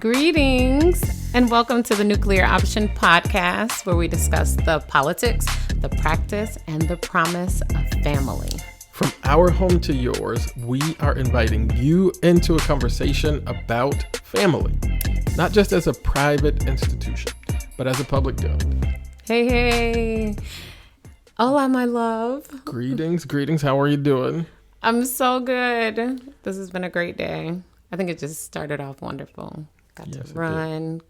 Greetings and welcome to the Nuclear Option Podcast, where we discuss the politics, the practice, and the promise of family. From our home to yours, we are inviting you into a conversation about family, not just as a private institution, but as a public good. Hey. Hola, my love. Greetings. How are you doing? I'm so good. This has been a great day. I think it just started off wonderful. Got to run,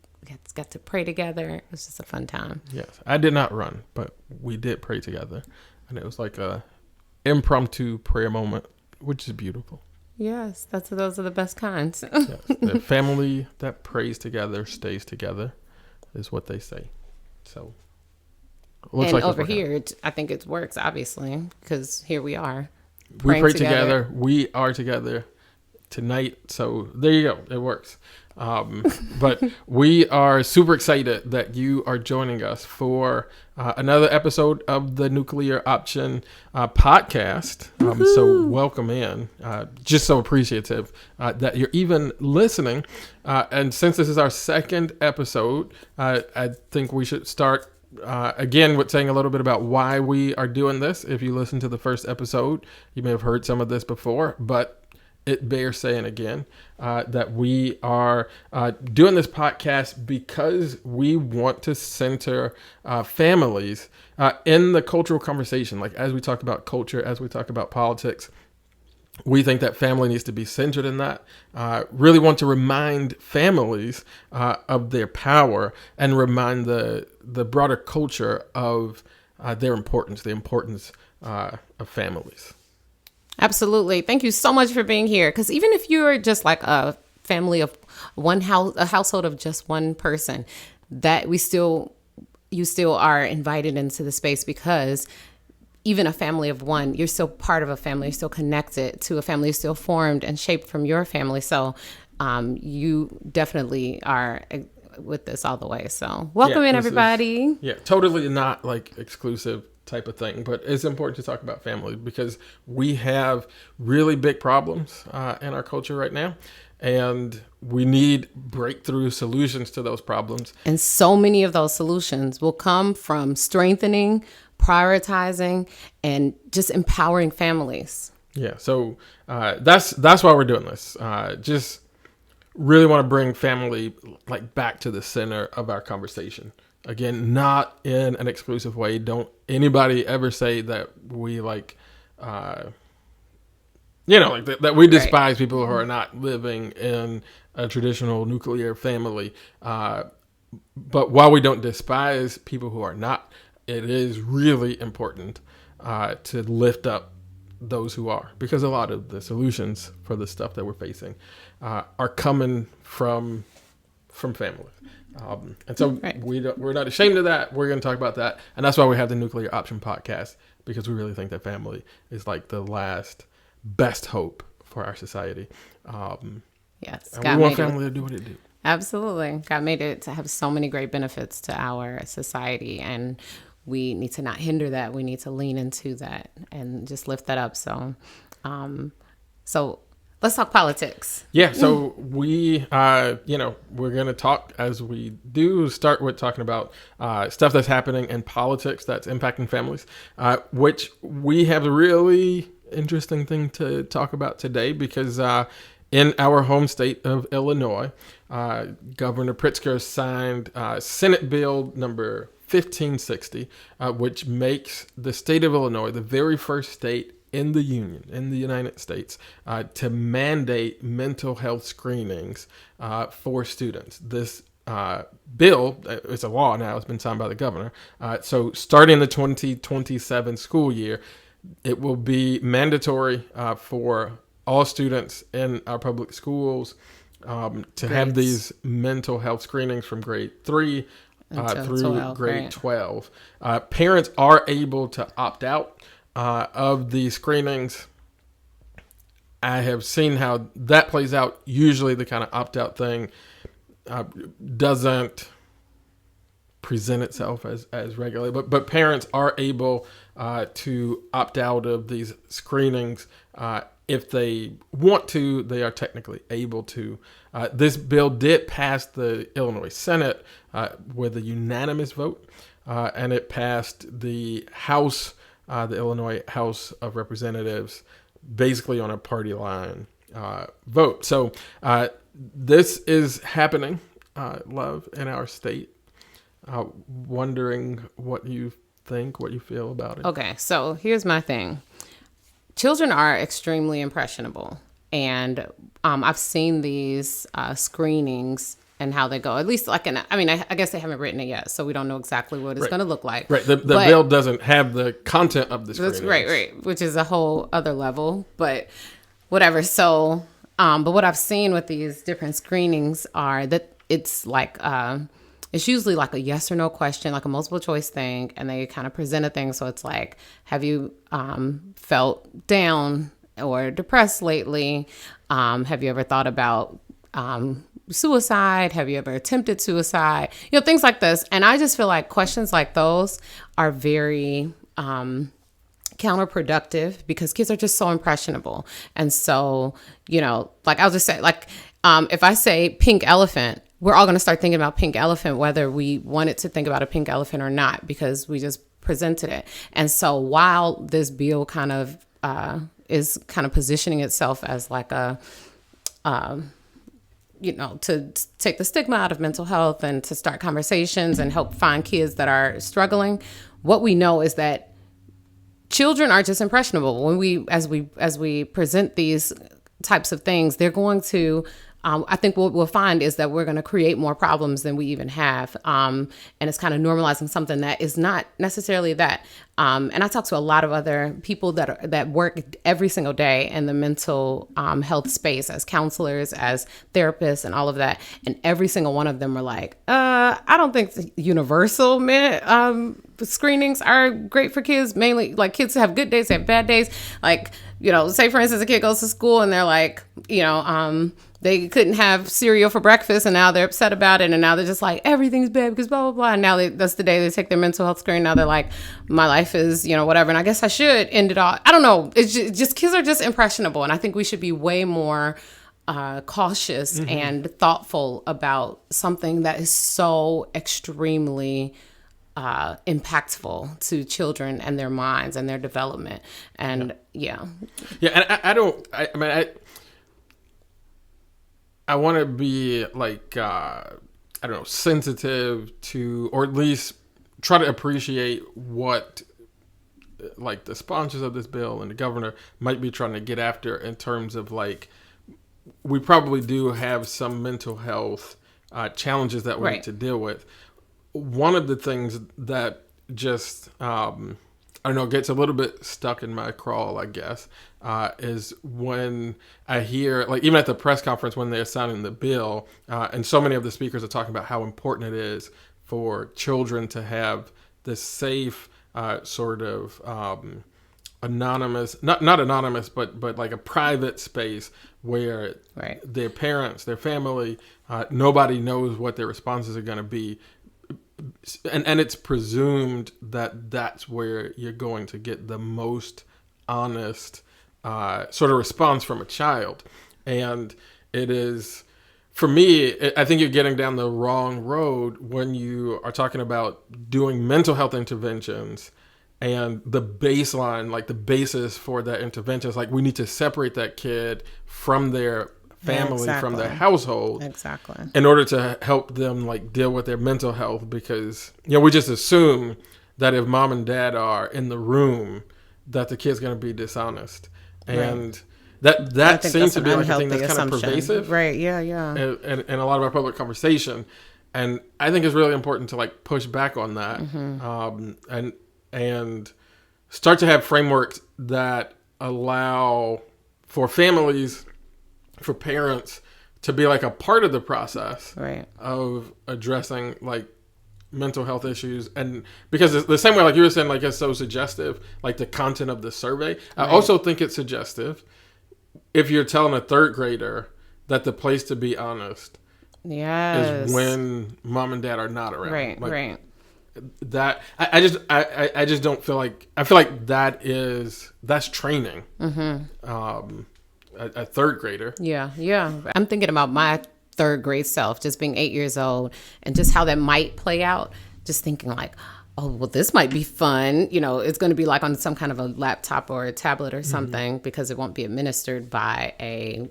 got to pray together. It was just a fun time. Yes, I did not run, but we did pray together. And it was like a impromptu prayer moment, which is beautiful. Yes, those are the best kinds. Yes, the family that prays together stays together is what they say. So, and like over here, I think it works, obviously, because here we are. We pray together. We are together tonight. So there you go. It works. But we are super excited that you are joining us for another episode of the Nuclear Option podcast. So welcome in. Just so appreciative that you're even listening. And since this is our second episode, I think we should start again with saying a little bit about why we are doing this. If you listen to the first episode, you may have heard some of this before, but it bears saying again that we are doing this podcast because we want to center families in the cultural conversation. Like as we talk about culture, as we talk about politics, we think that family needs to be centered in that. Really want to remind families of their power and remind the broader culture of their importance, the importance of families. Absolutely. Thank you so much for being here. Because even if you're just like a family of one house, a household of just one person, that you still are invited into the space, because even a family of one, you're still part of a family, you're still connected to a family, you're still formed and shaped from your family. So you definitely are with this all the way. So welcome in, everybody. Totally not like exclusive type of thing, but it's important to talk about family because we have really big problems in our culture right now, and we need breakthrough solutions to those problems. And so many of those solutions will come from strengthening, prioritizing, and just empowering families. Yeah, so that's why we're doing this. Just really want to bring family like back to the center of our conversation. Again, not in an exclusive way. Don't anybody ever say that we that we despise people who are not living in a traditional nuclear family. But while we don't despise people who are not, it is really important to lift up those who are, because a lot of the solutions for the stuff that we're facing are coming from family. And so we're not ashamed of that. We're going to talk about that. And that's why we have the Nuclear Option Podcast, because we really think that family is like the last best hope for our society. Yes. And we want family to do what it do. Absolutely. God made it to have so many great benefits to our society, and we need to not hinder that. We need to lean into that and just lift that up. So let's talk politics. Yeah, so we're going to talk, as we do, start with talking about stuff that's happening in politics that's impacting families, which we have a really interesting thing to talk about today because in our home state of Illinois, Governor Pritzker signed Senate Bill number 1560, which makes the state of Illinois the very first state in the Union, in the United States, to mandate mental health screenings for students. This bill, it's a law now, it's been signed by the governor. So starting the 2027 school year, it will be mandatory for all students in our public schools to have these mental health screenings from grade 3 through 12, grade 12. Parents are able to opt out of the screenings. I have seen how that plays out. Usually the kind of opt-out thing doesn't present itself as regularly, but parents are able to opt out of these screenings if they want to, they are technically able to. This bill did pass the Illinois Senate with a unanimous vote, and it passed the House, the Illinois House of Representatives, basically on a party line vote. So this is happening, Love, in our state. Wondering what you think, what you feel about it. Okay, so here's my thing. Children are extremely impressionable, and I've seen these screenings and how they go. At least, like, I guess they haven't written it yet, so we don't know exactly what it's going to look like. Right. The bill doesn't have the content of the screenings. Right. Which is a whole other level, but whatever. So, but what I've seen with these different screenings are that it's like, it's usually like a yes or no question, like a multiple choice thing. And they kind of present a thing. So it's like, have you felt down or depressed lately? Have you ever thought about suicide? Have you ever attempted suicide? Things like this. And I just feel like questions like those are very counterproductive because kids are just so impressionable. And so, like I'll just say, like, if I say pink elephant, we're all going to start thinking about pink elephant, whether we wanted to think about a pink elephant or not, because we just presented it. And so while this bill kind of is kind of positioning itself as like a, to take the stigma out of mental health and to start conversations and help find kids that are struggling, what we know is that children are just impressionable. When as we present these types of things, they're going to, I think what we'll find is that we're going to create more problems than we even have. And it's kind of normalizing something that is not necessarily that. And I talk to a lot of other people that work every single day in the mental health space as counselors, as therapists, and all of that. And every single one of them are like, I don't think universal screenings are great for kids. Mainly, like, kids have good days, they have bad days. Like, say for instance, a kid goes to school and they're like, they couldn't have cereal for breakfast and now they're upset about it. And now they're just like, everything's bad because blah, blah, blah. And now that's the day they take their mental health screen. Now they're like, my life is, whatever. And I guess I should end it all. I don't know. It's just kids are just impressionable. And I think we should be way more cautious and thoughtful about something that is so extremely impactful to children and their minds and their development. And yeah. And I want to be like, sensitive to, or at least try to appreciate what like the sponsors of this bill and the governor might be trying to get after in terms of, like, we probably do have some mental health challenges that we need to deal with. One of the things that just, gets a little bit stuck in my crawl, I guess, is when I hear, like, even at the press conference when they're signing the bill, and so many of the speakers are talking about how important it is for children to have this safe sort of anonymous, not anonymous, but like a private space where their parents, their family, nobody knows what their responses are going to be. And it's presumed that that's where you're going to get the most honest sort of response from a child. And it is, for me, I think you're getting down the wrong road when you are talking about doing mental health interventions and the baseline, like the basis for that intervention is like, we need to separate that kid from their family, from their household, in order to help them, like, deal with their mental health, because we just assume that if mom and dad are in the room that the kid's going to be dishonest, and that seems to be like a thing that's kind of pervasive, in a lot of our public conversation. And I think it's really important to, like, push back on that, and start to have frameworks that allow for families, for parents to be, like, a part of the process of addressing, like, mental health issues. And because it's the same way, like you were saying, like, it's so suggestive, like the content of the survey. I also think it's suggestive if you're telling a third grader that the place to be honest is when mom and dad are not around. That I just don't feel like, I feel like that's training. a third grader. Yeah, yeah. I'm thinking about my third grade self, just being 8 years old, and just how that might play out. Just thinking like, oh, well, this might be fun. You know, it's going to be like on some kind of a laptop or a tablet or something, because it won't be administered by a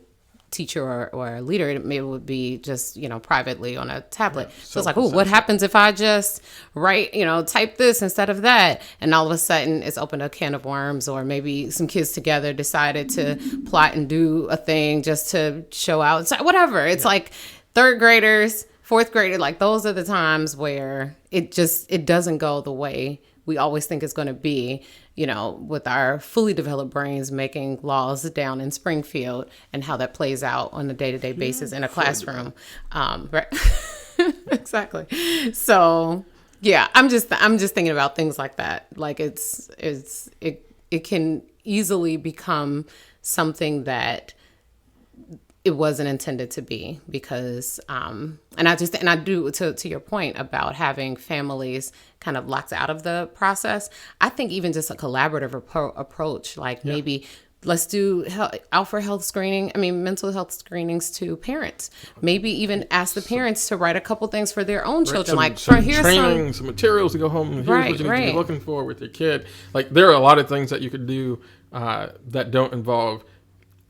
teacher or a leader. It would be just, you know, privately on a tablet. So it's like, oh, what happens if I just write, you know, type this instead of that? And all of a sudden it's opened a can of worms, or maybe some kids together decided to plot and do a thing just to show out. So whatever. It's like third graders, fourth grader, like those are the times where it doesn't go the way we always think it's going to be, you know, with our fully developed brains making laws down in Springfield, and how that plays out on a day-to-day basis in a classroom. Right. Exactly. So yeah, I'm just thinking about things like that. Like it can easily become something that it wasn't intended to be, because and I do, to your point about having families kind of locked out of the process. I think even just a collaborative approach, like maybe let's do mental health screenings to parents. Maybe even ask the parents to write a couple things for their own children, some training, some materials to go home. Here's what you need to be looking for with your kid. Like there are a lot of things that you could do that don't involve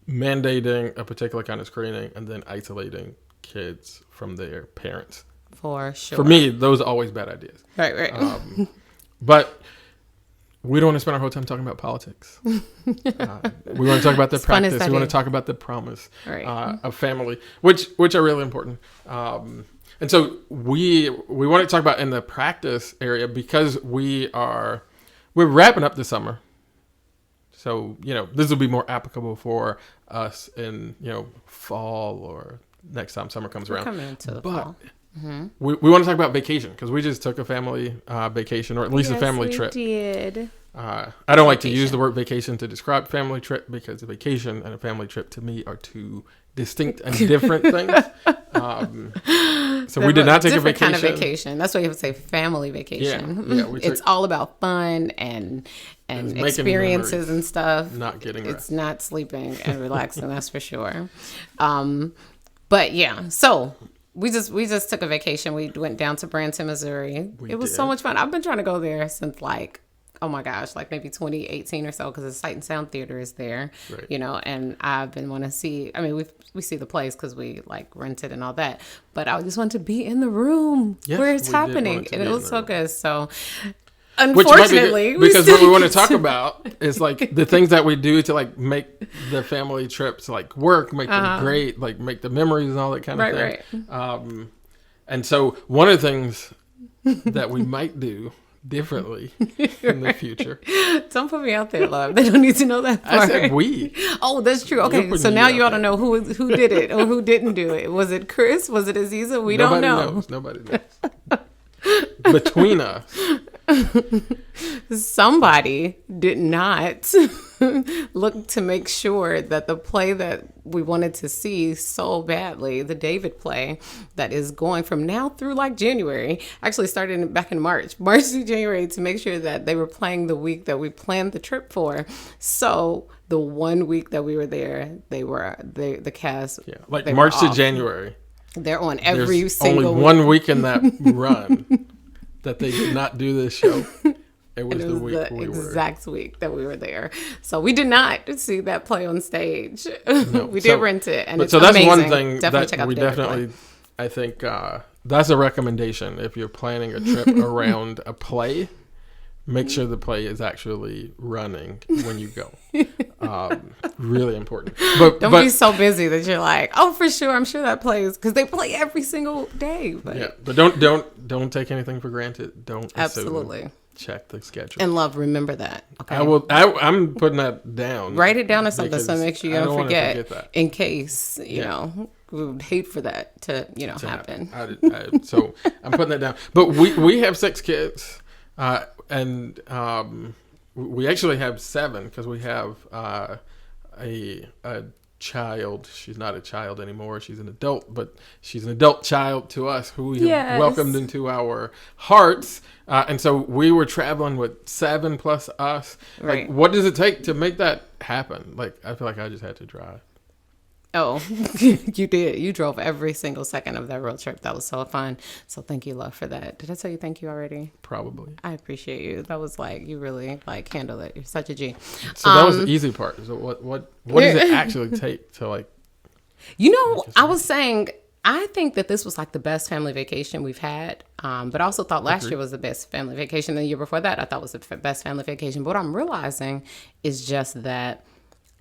mandating a particular kind of screening and then isolating kids from their parents. For sure. For me, those are always bad ideas. Right. But we don't want to spend our whole time talking about politics. We want to talk about the practice. We want to talk about the promise of family, which are really important. And so we want to talk about in the practice area, because we're wrapping up the summer. So, you know, this will be more applicable for us in, you know, fall or next time summer comes around. Coming into the fall. We want to talk about vacation, because we just took a family vacation, or at least a family trip. Did. I don't like to use the word vacation to describe family trip, because a vacation and a family trip to me are two distinct and different things. So we did not take a vacation. Kind of vacation. That's why you have to say family vacation. Yeah, it's all about fun and experiences and stuff. Not getting rest. It's not sleeping and relaxing. That's for sure. But yeah, so we just took a vacation. We went down to Branson, Missouri. It was so much fun. I've been trying to go there since oh my gosh, like maybe 2018 or so, because the Sight and Sound Theater is there, you know, and I've been wanting to see, I mean, we see the place because we like rent it and all that, but I just want to be in the room where it's happening, and it was so good. So unfortunately, because what we want to talk about is like the things that we do to like make the family trips like work, make them great, like make the memories and all that kind of thing. Right. And so one of the things that we might do differently in the future. Don't put me out there, love. They don't need to know that part. I said we. Oh, that's true. Okay, so now you ought to know who did it or who didn't do it. Was it Chris? Was it Aziza? We don't know. Nobody knows. Between us. Somebody did not look to make sure that the play that we wanted to see so badly, the David play that is going from now through like January, actually started back in March to January, to make sure that they were playing the week that we planned the trip for. So the 1 week that we were there, the cast, like March to January. They're on every single only 1 week in that run that they did not do this show. It was the week we were. Exact week that we were there. So we did not see that play on stage. No. We did rent it, and it's amazing. That's one thing definitely that I think that's a recommendation. If you're planning a trip around a play, make sure the play is actually running when you go. Really important. But don't be so busy that you're like, oh, for sure, I'm sure that plays, because they play every single day. But don't take anything for granted. Don't absolutely check the schedule. And love, remember that. Okay, I'm putting that down. Write it down or something, so make sure you don't forget in case you know. We would hate for that to happen. So I'm putting that down. But we have 6 kids. And we actually have 7, because we have a child. She's not a child anymore. She's an adult, but she's an adult child to us, who we have welcomed into our hearts. And so we were traveling with 7 plus us. Right. Like, what does it take to make that happen? Like, I feel like I just had to drive. Oh, you did. You drove every single second of that road trip. That was so fun. So thank you, love, for that. Did I tell you thank you already? Probably. I appreciate you. That was like, you really like handle it. You're such a G. So that was the easy part. So what does it actually take to like? I was saying, I think that this was like the best family vacation we've had. But I also thought last year was the best family vacation. The year before that, I thought was the best family vacation. But what I'm realizing is just that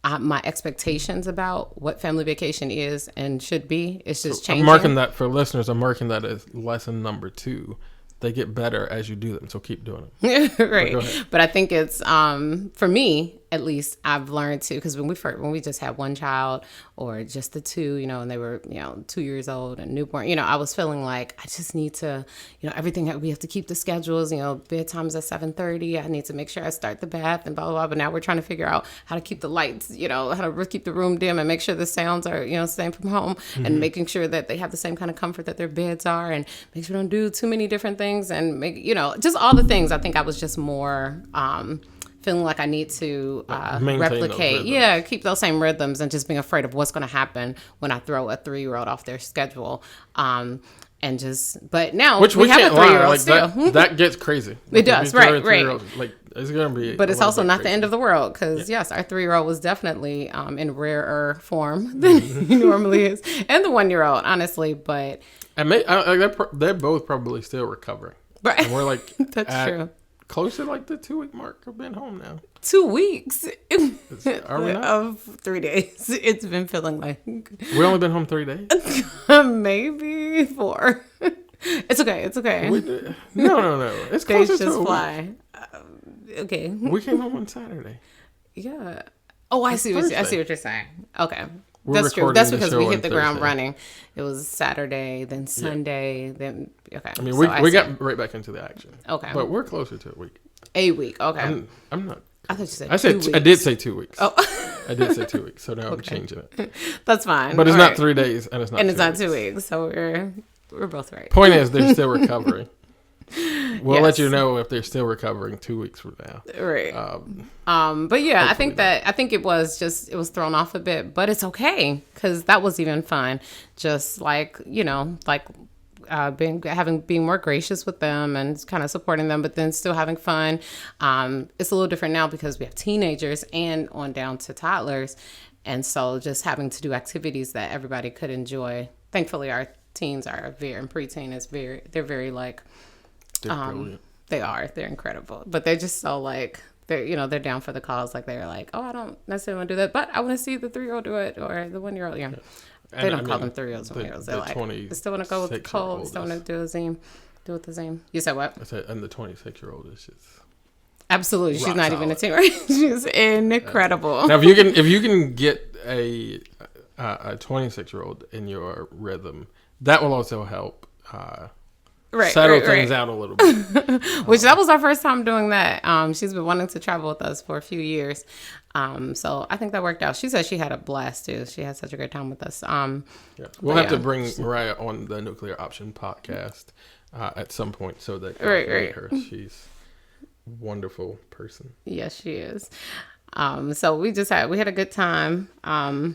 my expectations about what family vacation is and should be is just changing. I'm marking that for listeners. I'm marking that as lesson number 2. They get better as you do them, so keep doing it. Right. But I think it's for me, at least, I've learned to, because when we just had one child or just the two, and they were 2 years old and newborn, I was feeling like I just need to, everything, we have to keep the schedules, bedtime's at 7:30. I need to make sure I start the bath and blah blah blah. But now we're trying to figure out how to keep the lights, how to keep the room dim and make sure the sounds are same from home, and making sure that they have the same kind of comfort that their beds are, and make sure we don't do too many different things, and make just all the things. I think I was just more feeling like I need to replicate, keep those same rhythms, and just being afraid of what's going to happen when I throw a 3-year-old off their schedule. But now which we have a 3-year-old like still. That gets crazy. It does, right. Like it's gonna be. But it's also not the end of the world, because yes, our 3-year-old was definitely in rarer form than he normally is, and the 1-year-old, honestly. But they're both probably still recovering. Right. And we're like that's true. Close to like the 2-week mark of being home now. 2 weeks Are we not? of 3 days. It's been feeling like we only been home 3 days. Maybe 4. It's okay. No. It's Days closer just to a fly. Okay. We came home on Saturday. Yeah. Oh, I see what you're saying. Okay. That's true. recording That's the because show we on hit the ground Thursday. running. It was Saturday, then Sunday, then okay. I mean, So we see. got right back into the action. Okay. But we're closer to a week. A week. Okay. I'm not. I thought you said I said 2 weeks. I did say 2 weeks. Oh. I did say 2 weeks. So now I'm changing it. That's fine. But it's All not right. 3 days, and it's not. And it's not weeks. 2 weeks. So we're both right. Point is, they're still recovering. We'll let Yes. you know if they're still recovering 2 weeks from now. Right. But yeah, I think it was thrown off a bit, but it's okay, because that was even fun. Just like, being more gracious with them and kind of supporting them, but then still having fun. It's a little different now because we have teenagers and on down to toddlers. And so just having to do activities that everybody could enjoy. Thankfully, our teens and preteen they're very like, They're brilliant. they're incredible, but they're just so like, they're down for the cause. Like they're like, oh, I don't necessarily want to do that, but I want to see the 3-year-old do it, or the 1-year-old. Yeah. They don't call them 3-year-olds, 1-year-olds. They're like, they still want to go with the cold, still want to do with the Zine. You said what? I said, and the 26-year-old is just absolutely. She's rock not solid. even a teen, right? She's incredible. Now, if you can get a 26-year-old in your rhythm, that will also help settle things out a little bit. Which that was our first time doing that. She's been wanting to travel with us for a few years. So I think that worked out. She said she had a blast too. She had such a great time with us. We'll have to bring Mariah on the Nuclear Option podcast at some point so that you can meet her. She's a wonderful person. Yes, she is. So we had a good time. I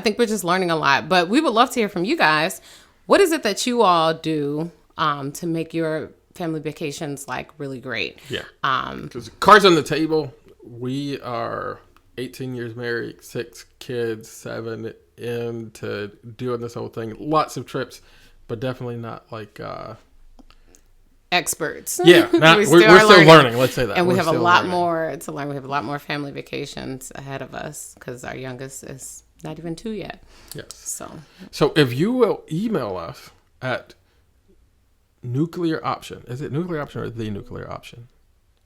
think we're just learning a lot, but we would love to hear from you guys. What is it that you all do to make your family vacations like really great? Yeah. Because cards on the table, we are 18 years married, 6 kids, 7 into doing this whole thing. Lots of trips, but definitely not like experts. Yeah, we're still learning. Let's say that. And we We're have a still lot learning. more to learn. We have a lot more family vacations ahead of us because our youngest is not even 2 yet. Yes. So if you will email us at Nuclear Option. Is it Nuclear Option or The Nuclear Option?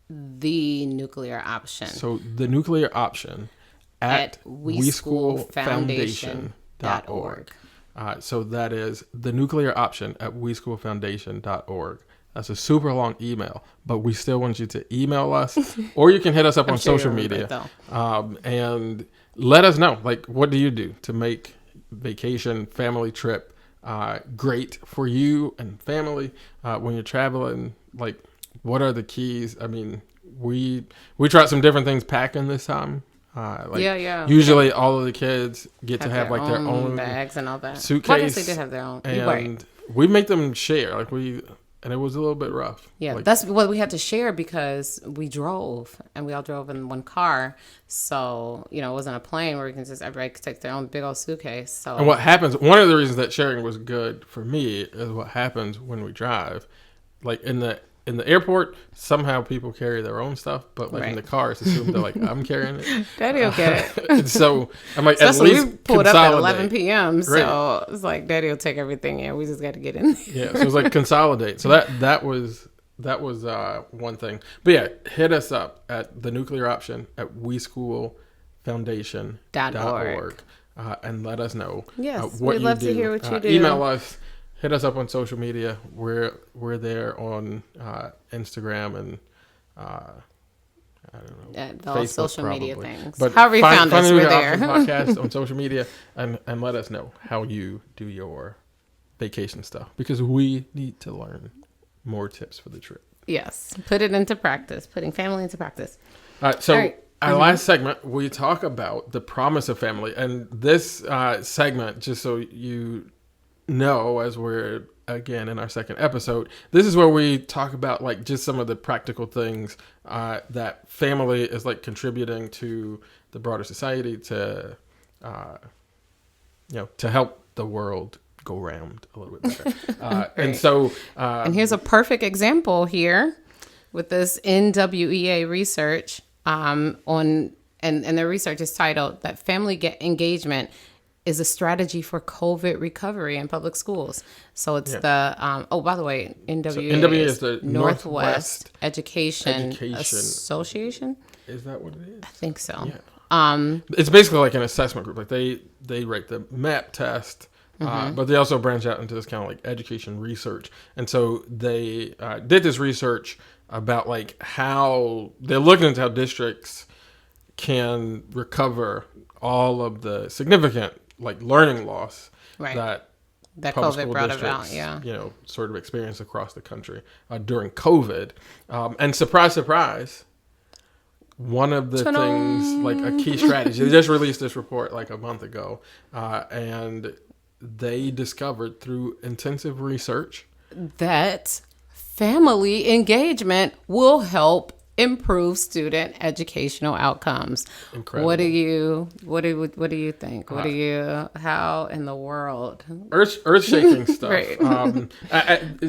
The Nuclear Option. So The Nuclear Option at WeSchoolFoundation.org. So that is The Nuclear Option at WeSchoolFoundation.org. That's a super long email, but we still want you to email us, or you can hit us up on social media and let us know, like, what do you do to make vacation, family trip great for you and family when you're traveling? Like, what are the keys? I mean, we tried some different things packing this time. Usually all of the kids get to have like their own bags and all that. Suitcase. Well, I guess they did have their own. And we make them share. And it was a little bit rough. Yeah, that's what we had to share because we drove and we all drove in one car. So, it wasn't a plane where we can everybody could take their own big old suitcase. So, and what happens, one of the reasons that sharing was good for me is what happens when we drive. Like in the airport, somehow people carry their own stuff, but in the car, it's assumed they're like, I'm carrying it. Daddy will get it. And so I'm like, especially at least we pulled up at 11 p.m. So it's like, Daddy will take everything in. We just got to get in. Yeah, so it's like consolidate. So that was one thing. But yeah, hit us up at the nuclear option at WeSchoolFoundation.org and let us know yes, what we'd love to hear what you do. Email us. Hit us up on social media. We're there on Instagram and I don't know, all Facebook social probably. media things. But however you found us, we're there. Podcast on social media and let us know how you do your vacation stuff because we need to learn more tips for the trip. Yes, put it into practice. Putting family into practice. So. Our last segment, we talk about the promise of family, and this segment, just so you know, as we're again in our second episode, this is where we talk about like just some of the practical things that family is like contributing to the broader society to to help the world go round a little bit better. And so and here's a perfect example here with this NWEA research and their research is titled that family engagement is a strategy for COVID recovery in public schools. So it's the, by the way, NWEA is the Northwest Education Association. Is that what it is? I think so. Yeah. It's basically like an assessment group. Like they write the MAP test, but they also branch out into this kind of like education research. And so they did this research about like how they're looking into how districts can recover all of the significant like learning loss that COVID brought about, sort of experience across the country during COVID. And surprise, one of the things, like a key strategy, they just released this report like a month ago, and they discovered through intensive research that family engagement will help improve student educational outcomes. Incredible. What do you think? How in the world? Earth-shaking stuff. Right.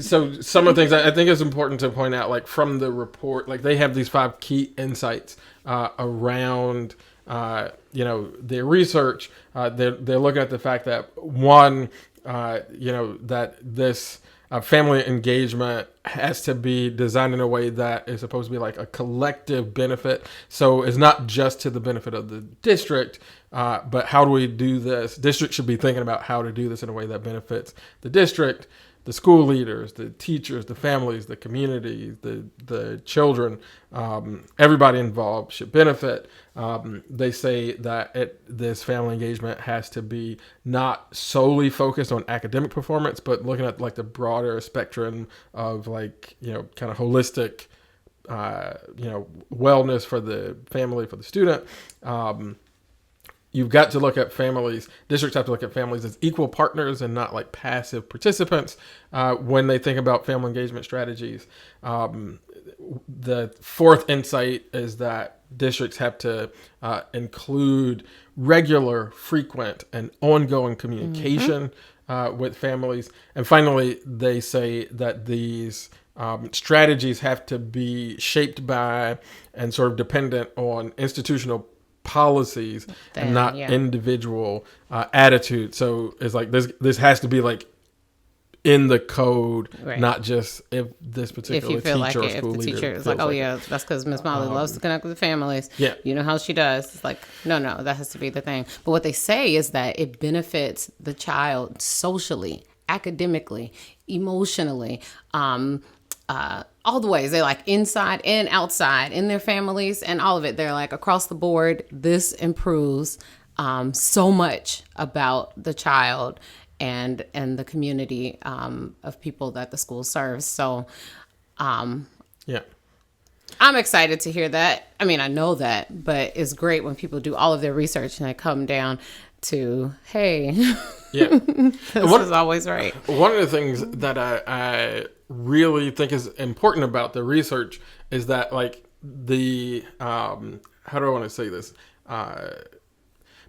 So some of the things I think is important to point out, like from the report, like they have these 5 key insights around their research. They're looking at the fact that one, that this family engagement has to be designed in a way that is supposed to be like a collective benefit. So it's not just to the benefit of the district, but how do we do this? District should be thinking about how to do this in a way that benefits the district, the school leaders, the teachers, the families, the community, the children, everybody involved should benefit. They say that this family engagement has to be not solely focused on academic performance, but looking at like the broader spectrum of like, kind of holistic, wellness for the family, for the student. You've got to look at families, districts have to look at families as equal partners and not like passive participants when they think about family engagement strategies. The fourth insight is that districts have to include regular, frequent, and ongoing communication with families. And finally, they say that these strategies have to be shaped by and sort of dependent on institutional policies and not individual attitudes. So it's like this has to be like in the code, not just if this particular teacher or school leader. If the teacher is like, that's because Miss Molly loves to connect with the families. Yeah. You know how she does. It's like, no, that has to be the thing. But what they say is that it benefits the child socially, academically, emotionally, all the ways. They like inside and outside in their families and all of it. They're like across the board, this improves so much about the child and the community of people that the school serves. So, I'm excited to hear that. I mean, I know that, but it's great when people do all of their research and they come down to, hey, Yeah. this is always right. One of the things that I really think is important about the research is that, like, the, how do I want to say this?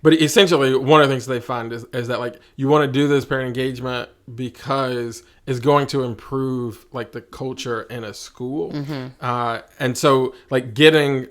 But essentially, one of the things they find is that, like, you want to do this parent engagement because it's going to improve, like, the culture in a school. And so, like, getting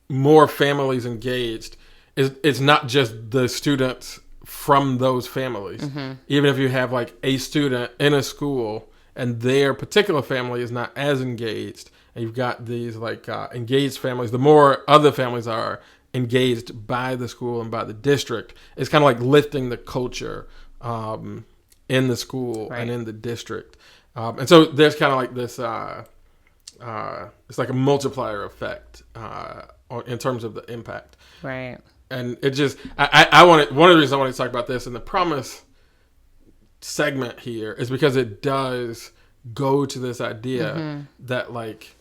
more families engaged it's not just the students from those families. Even if you have, like, a student in a school and their particular family is not as engaged, and you've got these, like, engaged families, the more other families are engaged by the school and by the district, it's kind of like lifting the culture in the school and in the district. And so there's kind of like this, it's like a multiplier effect in terms of the impact. Right. And it just, I wanted, one of the reasons I wanted to talk about this in the promise segment here is because it does go to this idea that, like,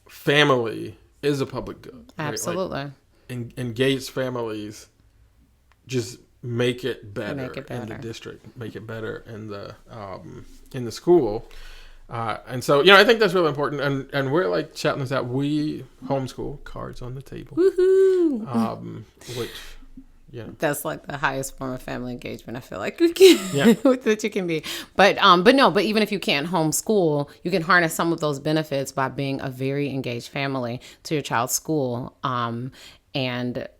family is a public good. Absolutely. Right? Like, engaged families just make it better in the district, make it better in the school. And so, you know, I think that's really important. And we're, like, shouting this out. We homeschool, cards on the table. Woohoo! Which, yeah. That's, like, the highest form of family engagement, I feel like you can, that you can be. But even if you can't homeschool, you can harness some of those benefits by being a very engaged family to your child's school. And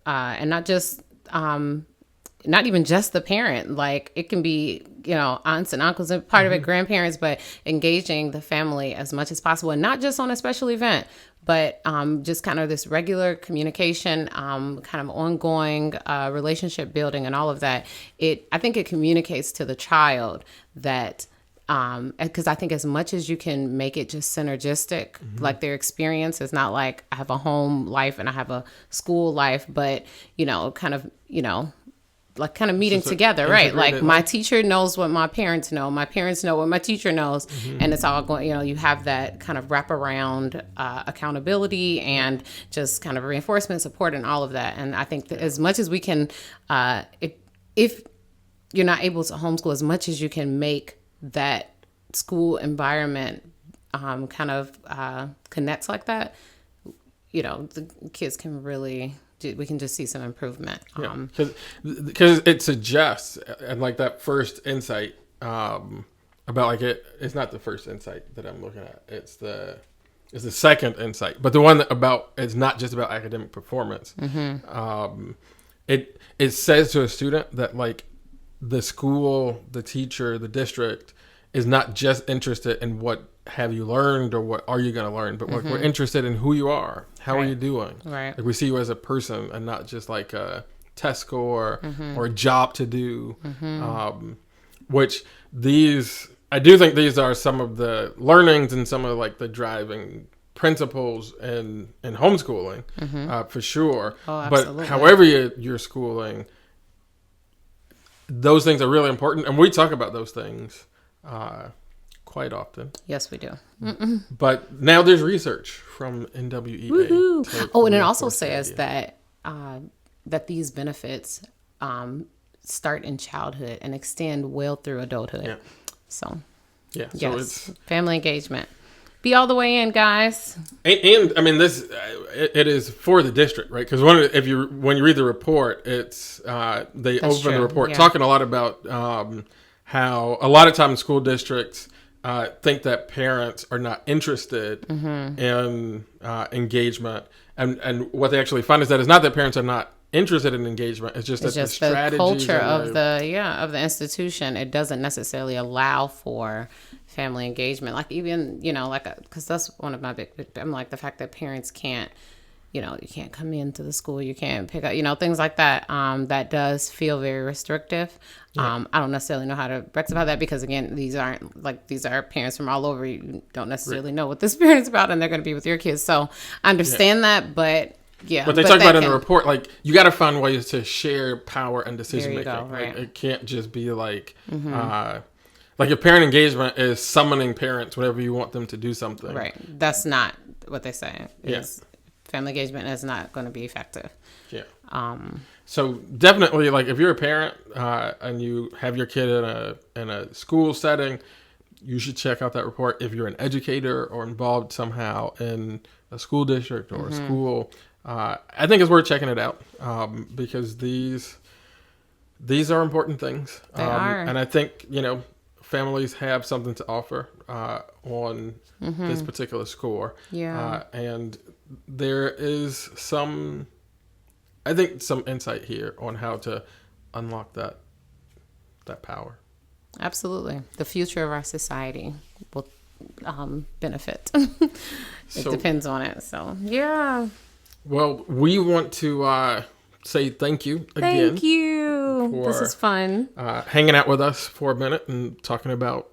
not just, not even just the parent, like, it can be, you know, aunts and uncles and part of it, grandparents, but engaging the family as much as possible, and not just on a special event, but just kind of this regular communication, kind of ongoing relationship building and all of that. I think it communicates to the child that, because I think as much as you can make it just synergistic, like, their experience is not like I have a home life and I have a school life, but, you know, kind of, you know, like, kind of meeting together, right? Like, my teacher knows what my parents know. My parents know what my teacher knows. And it's all going, you know, you have that kind of wraparound accountability and just kind of reinforcement, support, and all of that. And I think that as much as we can, if you're not able to homeschool, as much as you can make that school environment kind of connects like that, you know, the kids can really... we can just see some improvement. Because it suggests, and, like, that first insight about, like, it's not the first insight that I'm looking at. It's the second insight, but the one about it's not just about academic performance. It says to a student that, like, the school, the teacher, the district is not just interested in what have you learned or what are you going to learn, but, like, we're interested in who you are. How are you doing? Right. Like, we see you as a person and not just, like, a test score or a job to do, which I do think these are some of the learnings and some of, like, the driving principles in homeschooling, for sure. Oh, absolutely. But however you're schooling, those things are really important. And we talk about those things quite often. Yes, we do. But now there's research from NWEA. And it also says that that these benefits start in childhood and extend well through adulthood. Yeah. So, yes, so family engagement. Be all the way in, guys. And I mean, this it is for the district, right? Because when you read the report, it's they open the report talking a lot about how a lot of times school districts think that parents are not interested in engagement, and what they actually find is that it's not that parents are not interested in engagement. It's just that the strategies, culture of the institution, it doesn't necessarily allow for family engagement. Like, even, you know, like, because that's one of my big, I'm like, the fact that parents can't, you know, you can't come into the school, you can't pick up, you know, things like that. That does feel very restrictive. I don't necessarily know how to rectify that because, again, these are parents from all over. You don't necessarily know what this parent's about, and they're going to be with your kids. So I understand that, but yeah. But they talk about in the report, like, you got to find ways to share power and decision making. Right. Like, it can't just be like, Like if parent engagement is summoning parents whenever you want them to do something. Right. That's not what they're saying. Yeah. Family engagement is not going to be effective. Yeah. So definitely, like if you're a parent and you have your kid in a school setting, you should check out that report. If you're an educator or involved somehow in a school district or a school, I think it's worth checking it out because these are important things. They are. And I think, families have something to offer on this particular score. Yeah. And there is some insight here on how to unlock that power. Absolutely. The future of our society will benefit. It depends on it. So, yeah. Well, we want to say thank you again. Thank you. This is fun. Hanging out with us for a minute and talking about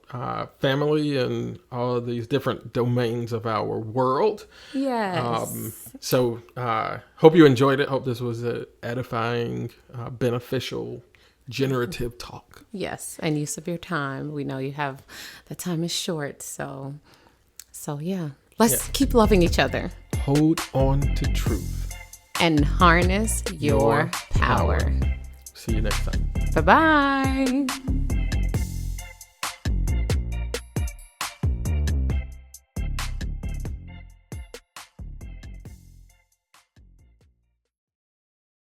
family and all of these different domains of our world. Yes. So hope you enjoyed it. Hope this was an edifying, beneficial, generative talk. Yes. And use of your time. We know the time is short. So yeah. Let's keep loving each other. Hold on to truth. And harness your power. See you next time. Bye-bye.